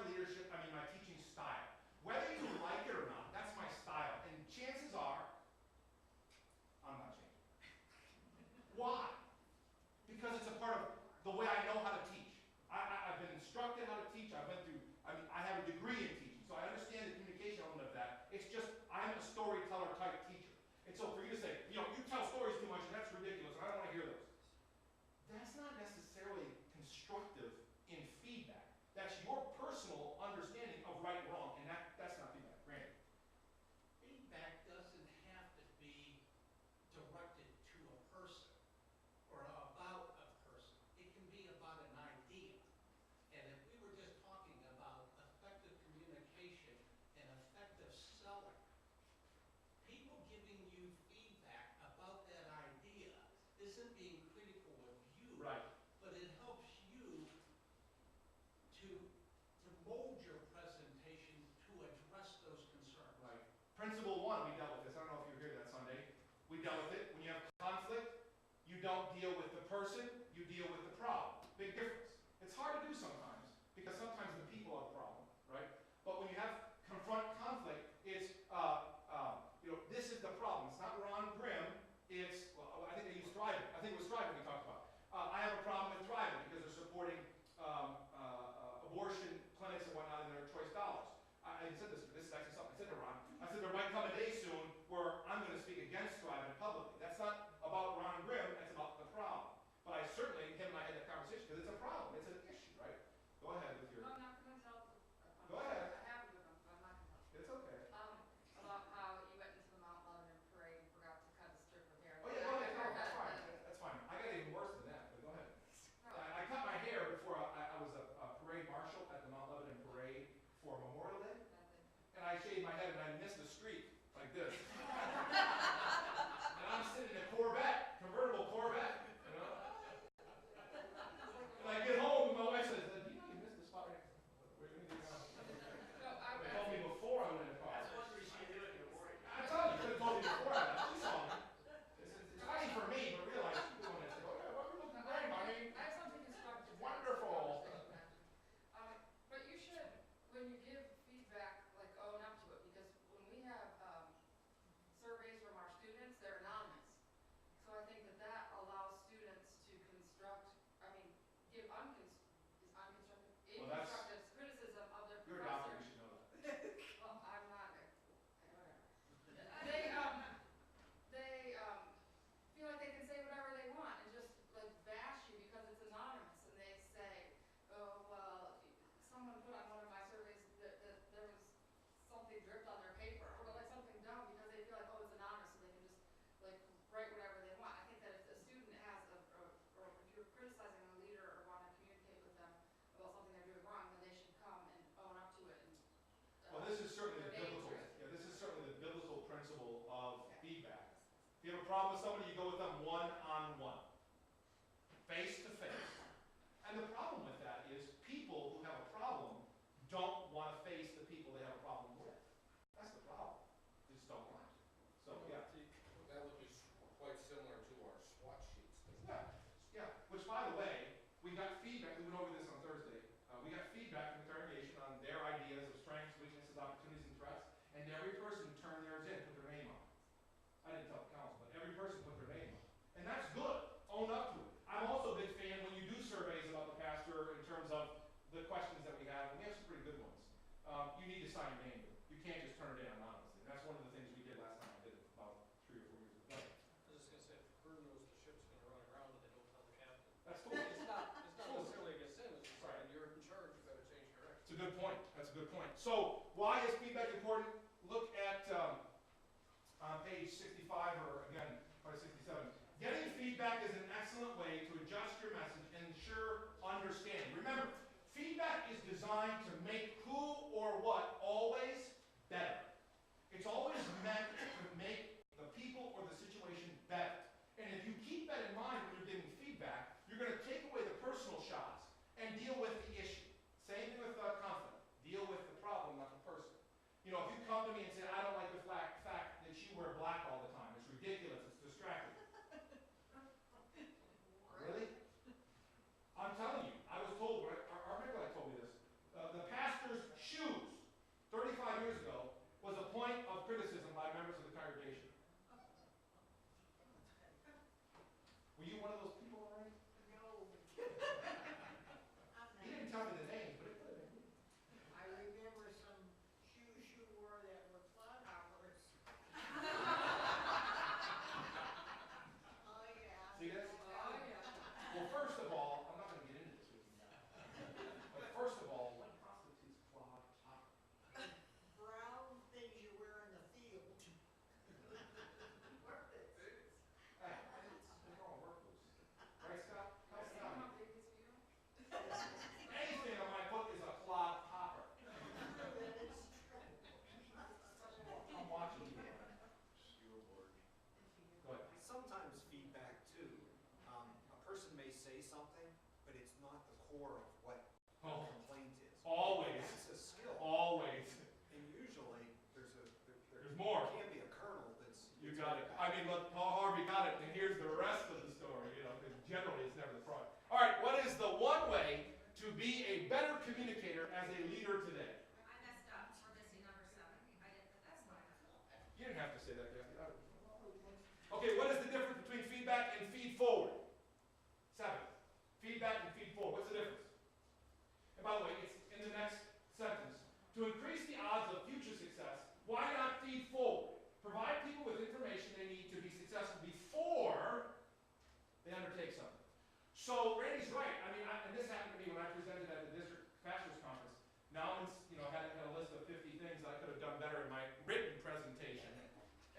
my teaching style. Whether you like it or not, that's my style. And chances are, I'm not changing. Why? Because it's a part of the way I know how to teach. I've been instructed how to teach. I have a degree in teaching, so I understand the communication element of that. It's just, I'm a storyteller type teacher. And so for you to say, you tell stories too much and that's ridiculous, and I don't want to hear those. That's not necessarily constructive in feedback. That's your personal understanding of right and wrong, and that's not feedback. Randy. Feedback doesn't have to be directed to a person or about a person. It can be about an idea. And if we were just talking about effective communication and effective selling, people giving you feedback about that idea isn't being critical of you, Right. but it helps you to mold your presentation to address those concerns. Right. Principle 1, we dealt with this. I don't know if you were here that Sunday. We dealt with it. When you have conflict, you don't deal with the person, you deal with the problem. Big difference. It's hard to do sometimes, because sometimes the people are the problem, right? But when you confront conflict, it's, this is the problem. It's not Ron Grimm, it's, I think they used Thriving. I think it was Thriving we talked about. I have a problem with Thriving because they're supporting abortion clinics and whatnot in their choice dollars. I said this is actually something I said to Ron. I said there might come a day soon where I'm going to speak against Thriving publicly. That's not about Ron Grimm, that's about the problem. But him and I had that conversation because it's a problem, it's an issue, right? Go ahead with your, I'm not gonna tell. Go ahead. I have with them, but I'm not gonna tell. it's okay. About how you went into the Mount Lebanon parade and forgot to cut a strip of hair. Oh yeah, go ahead, no, that's fine, that's fine. I got even worse than that, but go ahead. I cut my hair before I was a parade marshal at the Mount Lebanon parade for Memorial Day. And I shaved my head and I missed a streak like this. And I'm sitting in a Corvette, convertible Corvette, And I get home and my wife says, do you know you missed the spot right here? Where are you going to go? They told me before I went in the car. That's one reason you do it in the morning. I tell you, you could have told me before I left. She saw me. It's funny for me, but realize she's doing it. Oh yeah, well, you're looking great, honey. I have something constructive. Wonderful. But you should, when you give feedback, like own up to it, because when we have surveys from our students, they're anonymous. So I think that allows students to give Well, that's- constructive criticism of their You're a professor. doctor, you should know that. Well, I'm not, whatever. They feel like they can say whatever they want and just like bash you because it's anonymous, and they say, oh, well, someone put on one of my surveys that there was something dripped on their paper, or like something dumb, because they feel like, oh, it's anonymous, so they can just like write whatever they want. I think that if a student has or if you're criticizing a leader or want to communicate with them about something they're doing wrong, then they should come and own up to it. Well, this is certainly the their name biblical, to it. this is certainly the biblical principle of feedback. If you have a problem with somebody, you go with them one-on-one, face-to-face. And the problem with that is people who have a problem don't want to face the people they have a problem with. That's the problem. They just don't want to. So, yeah. That would be quite similar to our SWOT sheets. Yeah, yeah. Which, by the way, we got feedback. We went over this on Thursday. We got feedback from the congregation on their ideas of strengths, weaknesses, opportunities, and threats. And every person turned theirs in, put their name on it. I didn't tell the council, but every person put their name on it. And that's good. need to sign your name to it. You can't just turn it in anonymously. And that's one of the things we did last time I did it about 3 or 4 years ago. I was just gonna say, if the crew knows the ship's gonna run aground and they don't tell the captain, That's cool. it's not necessarily against him, it's just Right. saying you're in charge, you gotta change direction. It's a good point. That's a good point. So why is feedback important? Look at on page 65 or again, probably 67. Getting feedback is an excellent way to adjust your message and ensure understanding. Remember, feedback is designed to make who or what always better. It's always meant to make the people or the situation better. And if you keep that in mind when you're giving feedback, you're going to take away the personal shots and deal with the issue. Same thing with conflict. Deal with the problem, not the person. You know, if you come to me and say, I don't like the fact that you wear black all the time, it's ridiculous, it's distracting. Really? I'm telling you, I was told, our rabbi told me this, the pastor's shoes 35 years ago was a point of criticism by members of the congregation. Were you one of those people already? No. He didn't tell me the names, but it could have been. I remember some shoes you wore that were clodhoppers. Oh, yeah. See this? Oh, yeah. Well, first of all, I'm not going to get into this with you now. But first of all, what constitutes clod hopper? Brown things you wear in the field. Hey, they're all work boots. Right, Scott? Help me out. How big is you? Anything on my foot is a clod hopper. I'm watching you. Go ahead. Sometimes feedback too, a person may say something, but it's not the core of what the Oh. complaint is. Always. That's a skill. Always. And usually, there There's more. can be a kernel that's. You got it. I mean, look, Paul Harvey got it, and here's the rest of the story, you know, because generally it's never the front. All right, what is the one way to be a better communicator as a leader today? I messed up, we're missing number 7. I didn't put that slide up. You didn't have to say that, Kathy. Okay, what is the difference between feedback and feed forward? 7. Feedback and feed forward. What's the difference? And by the way, it's in the next sentence. To increase the odds of future success, why not feed forward? Provide people with information they need to be successful before they undertake something. So Randy's right. I mean, and this happened to me when I presented at the district pastors conference. Nowman's, you know, had a list of 50 things I could have done better in my written presentation.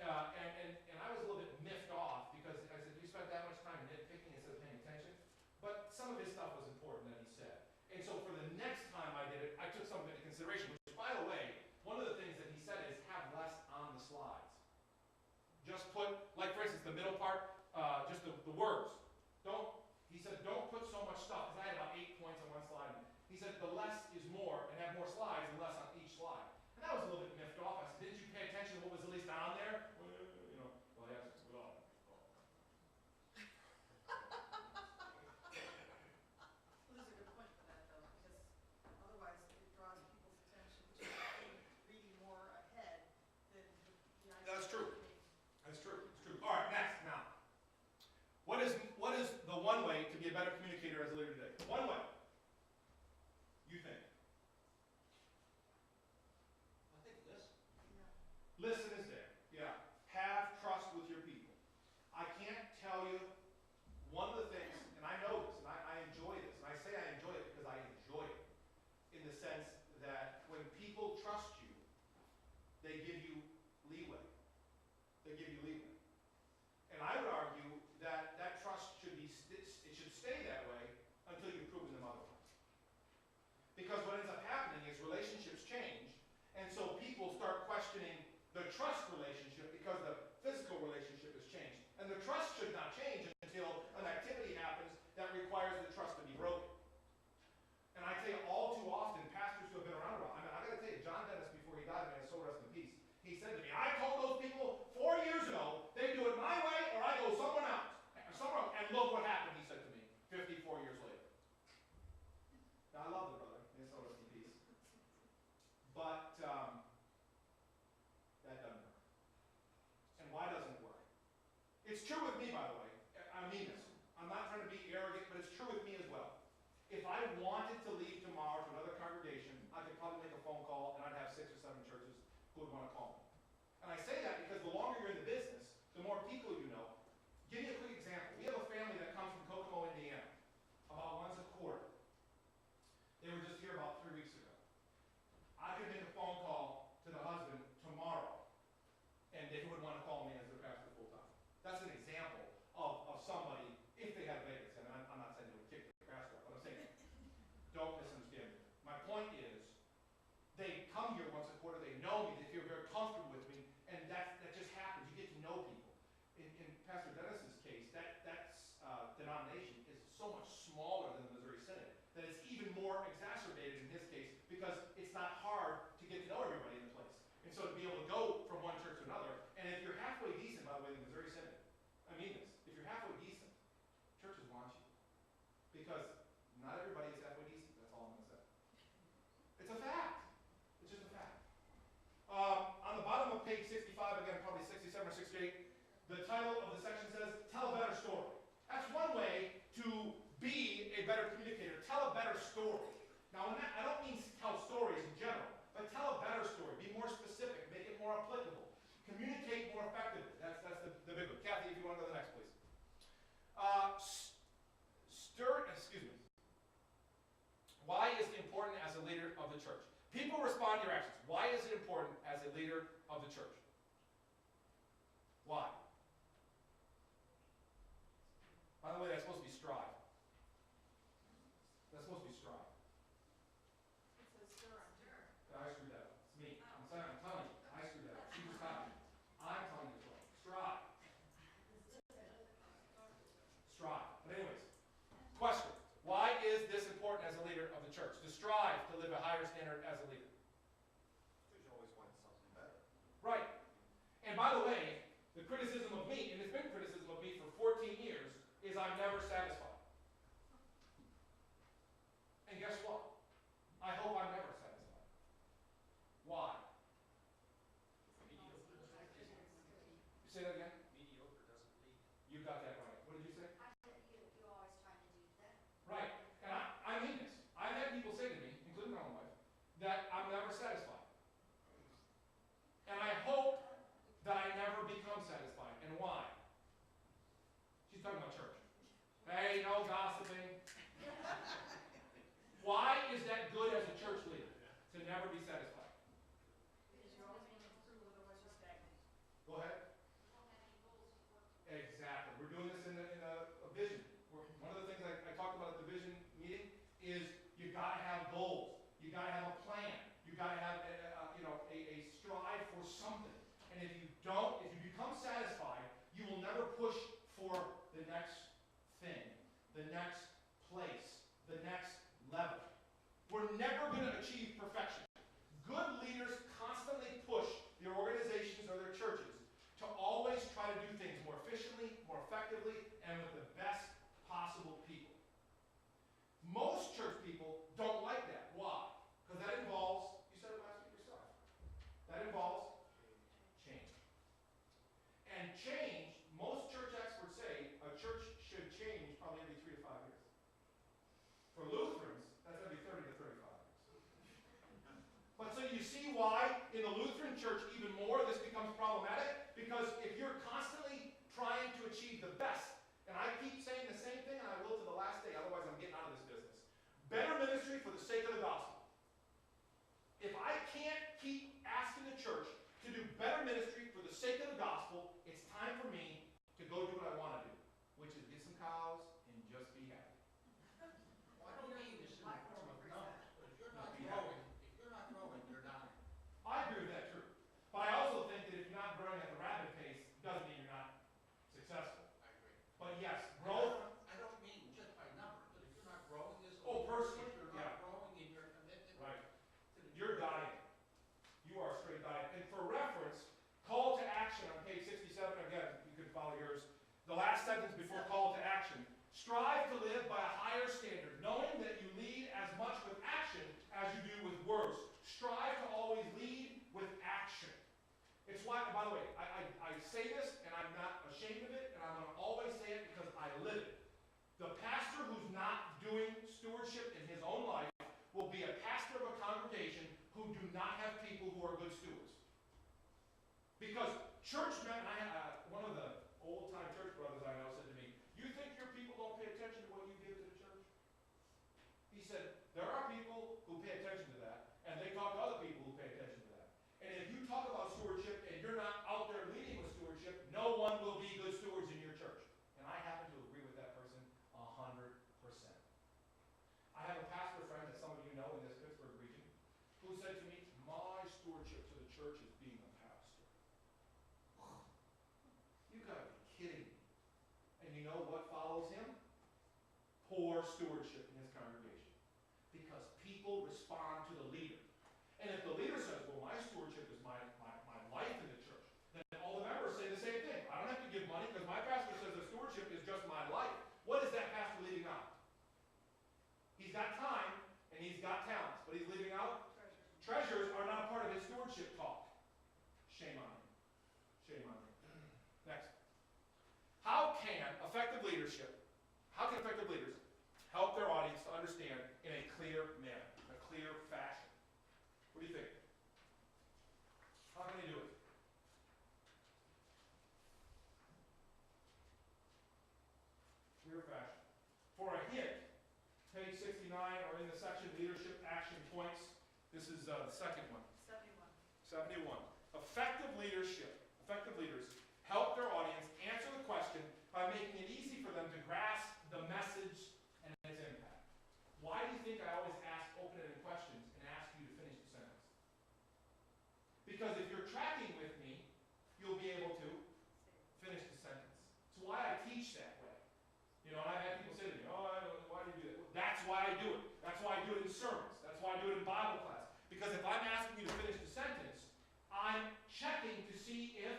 And I was a little bit miffed off because I said, you spent that much time nitpicking instead of paying attention. But some of his stuff was important that he said. And so for the next time I did it, I took some of it into consideration, which, by the way, one of the things that he said is have less on the slides. Just put, like for instance, the middle part, just the words. He said, don't put so much stuff, because I had about 8 points on one slide. He said, the less is more, and have more slides and less on each slide. And I was a little bit miffed off. I said, didn't you pay attention to what was at least on there? Well, you know, well, yes, well. Well, there's a good point for that though, because otherwise it draws people's attention to reading more ahead than the idea. That's true. That's true. It's true. All right, next now. What is the one way to be a better communicator as a leader today? One way. You think? I think listen. Listen is there. Yeah. Have trust with your people. I can't tell you one of the things, and I know this, and I enjoy this, and I say I enjoy it because I enjoy it, in the sense that when people trust you, they give you leeway. They give you leeway. And I would argue that that trust should be, it should stay that way until you've proven them otherwise. Because what ends up happening is relationships change, and so people start questioning the trust relationship because the physical relationship has changed. And the trust should not change until an activity happens that requires the trust to be broken. And I tell you, all too often, pastors who have been around a while, I mean, I gotta tell you, John Dennis, before he died, man, so rest in peace, he who would want to call me. And I say that because the longer you're in the business, the more people you know. Give you a quick example. We have a family that comes from Kokomo, Indiana, about once a quarter. They were just here about 3 weeks ago. I could make a phone call to the husband tomorrow, and they would want to call me as their pastor full time. That's an example of somebody, if they had a vacancy. I mean, I'm not saying they would kick their pastor out, but I'm saying, don't misunderstand me. My point is, they come here once a quarter, they know me, they feel very comfortable with me, and that just happens. You get to know people. In Pastor Dennis's case, that denomination is so much smaller than the Missouri Synod that it's even more exacerbated in his case because it's not hard to get to know everybody in the place. And so to be able to go from one church to another, and if you're halfway decent, by the way, the Missouri Synod, I mean this, if you're halfway decent, churches want you. Because not everybody is halfway decent, that's all I'm going to say. It's a fact. It's just a fact. On the bottom of page 65, again, probably 67 or 68, the title of the section says, Tell a Better Story. That's one way to be a better communicator. Tell a better story. Now, I don't mean tell stories in general, but tell a better story. Be more specific. Make it more applicable. Communicate more effectively. That's the big one. Kathy, if you want to go to the next, please. Why is it important as a leader of the church? People respond to your actions. Why is it important as a leader of the church? Why? By the way, that's supposed to be strive. That's supposed to be strive. It says stir on stir. I screwed that up. It's me. I'm telling you. I screwed that up. She was copying. I'm telling you as well. Strive. Strive. But anyways, question. Why is this important as a leader of the church? To strive to live a higher standard as a leader. Because you always want something better. Right. And by the way, the criticism of me, and it's been criticism of me for 14 years, is I'm never satisfied. And guess what? I hope I'm never satisfied. Why? Say that again? Mediocre doesn't lead. You got that right. What did you say? I said you're always trying to do better. Right. And I mean this. I've had people say to me, including my own wife, that I'm never satisfied. And I hope that I never become satisfied. And why? She's talking about church. Hey, no gossiping. Why is that good as a church leader? To never be satisfied. Because you're always going to improve, otherwise you're stagnant. Go ahead. Exactly. We're doing this in a vision. One of the things I talked about at the vision meeting is you got to have goals. You got to have a plan. You got to have a strive for something. And if you don't, if you become satisfied, you will never push for the next thing, the next place, the next level. We're never going to achieve perfection. Good leaders constantly push their organizations or their churches to always try to do things more efficiently, more effectively, and with the best possible people. Most church people don't like that. Why? Because that involves, you said it last week yourself, that involves change. And change, most church experts say a church should change probably every 3 to 5 years. For Lutherans, that's every 30 to 35 years. But so you see why in the Lutheran church even more this becomes problematic? Because if you're constantly trying to achieve the best, and I keep saying the same thing and I will to the last day, otherwise I'm getting out of this business. Better ministry for the sake of the gospel. If I can't keep asking the church to do better ministry for the sake of the gospel, it's time for me to go do what I want to do, which is get some cows and just be happy. Well, I don't mean this in the form of numbers, but if you're not growing, you're dying. I agree with that, too. But I also think that if you're not growing at the rapid pace, doesn't mean you're not successful. I agree. But yes, growth. I don't mean just by numbers, but if you're not growing as a Oh, leader, personally? if you're Yeah. not growing in your commitment Right. to the You're dying. You are straight dying. And for reference, call to action on page 67, again, you could follow yours. The last sentence before call to action. Strive to live by a higher standard, knowing that you lead as much with action as you do with words. Strive to always lead with action. It's why, by the way, I say this, and I'm not ashamed of it, and I'm going to always say it because I live it. The pastor who's not doing stewardship in his own life will be a pastor of a congregation who do not have people who are good stewards. church is being a pastor. You gotta be kidding me. And you know what follows him? Poor stewardship in his congregation. Because people respond to the leader. And if the leader says, well, my stewardship is my life in the church, then all the members say the same thing. I don't have to give money because my pastor says the stewardship is just my life. What is that pastor leaving out? He's got time and he's got talents, but he's leaving out treasures are not a part of his stewardship talk. Shame on him. Shame on him. Next. How can effective leaders help their audience to understand in a clear manner, a clear fashion? What do you think? How can they do it? Clear fashion. For a hint, page 69 or in the section Leadership Action Points, this is the second one. 71. Effective leaders help their audience answer the question by making it easy for them to grasp the message and its impact. Why do you think I always ask open-ended questions and ask you to finish the sentence? Because if you're tracking with me, you'll be able to finish the sentence. It's why I teach that way. You know, and I've had people say to me, oh, why do you do that? Well, that's why I do it. That's why I do it in sermons. That's why I do it in Bible class. Because if I'm asking you to finish the sentence, I'm checking to see if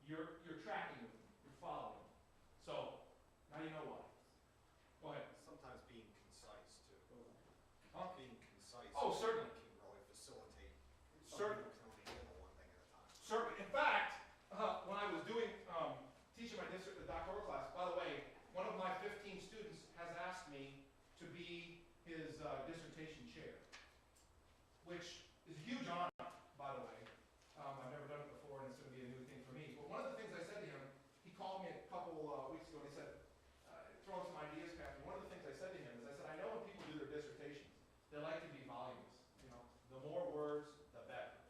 you're tracking with me, you're following. So, now you know why. Go ahead. Sometimes being concise too. Huh? Being concise. Oh, certainly. Can really facilitate. Certainly. Some people can only handle one thing at a time. Certainly. In fact, when I was doing teaching my doctoral class, by the way, one of my 15 students has asked me to be his dissertation chair, which is a huge honor, by the way. I've never done it before, and it's going to be a new thing for me. But one of the things I said to him, he called me a couple weeks ago, and he said, throwing some ideas past me. One of the things I said to him is, I said, I know when people do their dissertations, they like to be voluminous. You know, the more words, the better.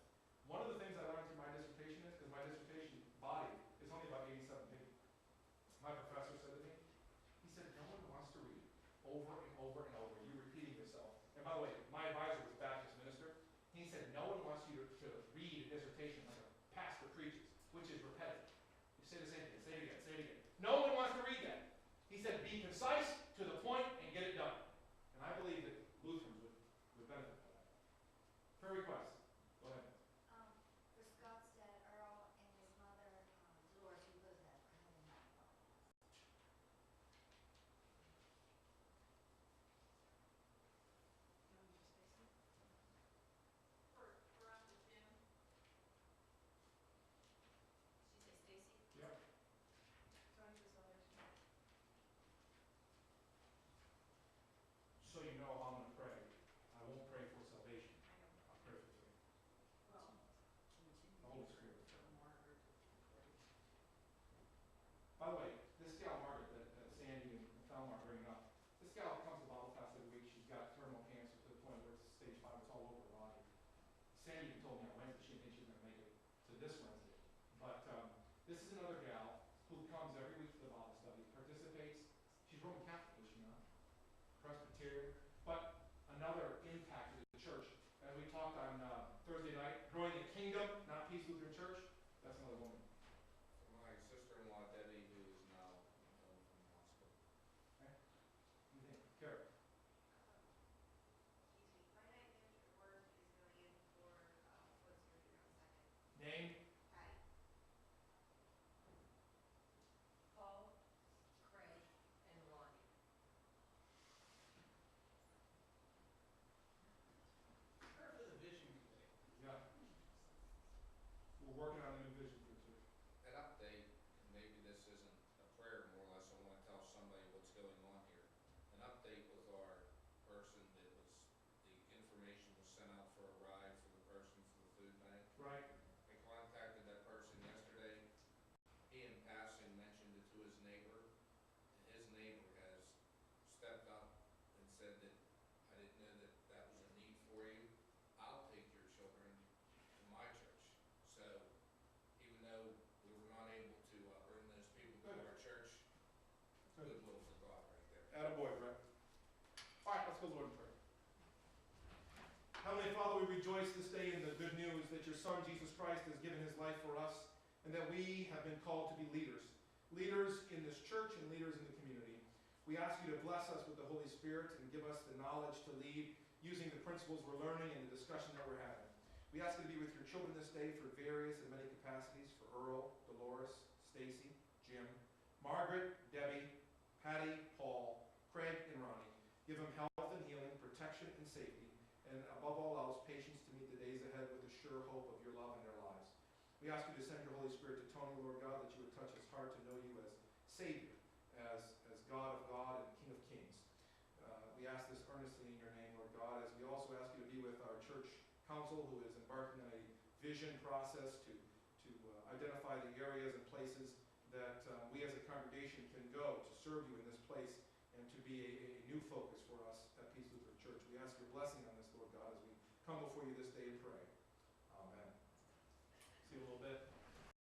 One of the things I learned through my dissertation is, because my dissertation body is only about 87 pages. My professor said to me, he said, no one wants to read over and over and over. You're repeating yourself. And by the way, my advisor was a Baptist minister. He said, no one wants you to read a dissertation like a pastor preaches, which is repetitive. You say the same thing, say it again, say it again. No one wants to read that. He said, be concise, to the point, and get it done. And I believe that Lutherans would benefit from that. Prayer requests. Go ahead. For Scott's dad, Earl, and his mother, Dolores, who lives at Helen. For Uncle Jim, She say Stacy? Yeah. Tony Giselle, So you know how I'm going to pray. I won't pray for salvation. I'll pray for faith. well, The Holy Spirit. By the way, this gal Margaret that Sandy and Thelma are bringing up, this gal comes to Bible class every week. She's got terminal cancer to the point where it's stage 5. It's all over her body. Sandy told me on Wednesday she didn't think she was going to make it to this Wednesday. But this is another gal who comes every week to the Bible study, participates. She's Roman Catholic, is she not? Presbyterian. But another impact to the church. As we talked on Thursday night, growing the kingdom, not Peace Lutheran Church. That's another woman. My sister-in-law Debbie, who is now home from the hospital. Okay? You think? Kara. Excuse me, my night manager at work is going in for foot surgery on the 2nd. Name? Patty. Paul, Craig, and Lonnie. Prayer for the vision committee. Yeah. We're working on a new vision for the church. An update, and maybe this isn't a prayer, more or less, I want to tell somebody what's going on here. An update with our person that was, the information was sent out for a ride for the person for the food bank. Right. I contacted that person yesterday. He, in passing, mentioned it to his neighbor, and his neighbor has stepped up and said that, I didn't know that that was a need for you. I'll take your children to my church. So, even though we were not able to bring those people to our church, goodwill for God right there. Attaboy, Brett. All right, let's go, Lord, in prayer. Heavenly Father, we rejoice this day in the good news that your Son, Jesus Christ, has given his life for us, and that we have been called to be leaders. Leaders in this church and leaders in the community. We ask you to bless us with the Holy Spirit and give us the knowledge to lead using the principles we're learning and the discussion that we're having. We ask you to be with your children this day for various and many capacities, for Earl, Dolores, Stacy, Jim, Margaret, Debbie, Patty, Paul, Craig, and Ronnie. Give them health and healing, protection and safety, and above all else, patience to meet the days ahead with the sure hope of your love in their lives. We ask you to send your Holy Spirit to Tony, Lord God, that you would touch his heart to know you as Savior, as God of God and King of Kings. We ask this earnestly in your name, Lord God, as we also ask you to be with our church council who is embarking on a vision process to identify the areas and places that we as a congregation can go to serve you in this place and to be a new focus for us at Peace Lutheran Church. We ask your blessing on this, Lord God, as we come before you this day and pray. Amen. See you in a little bit.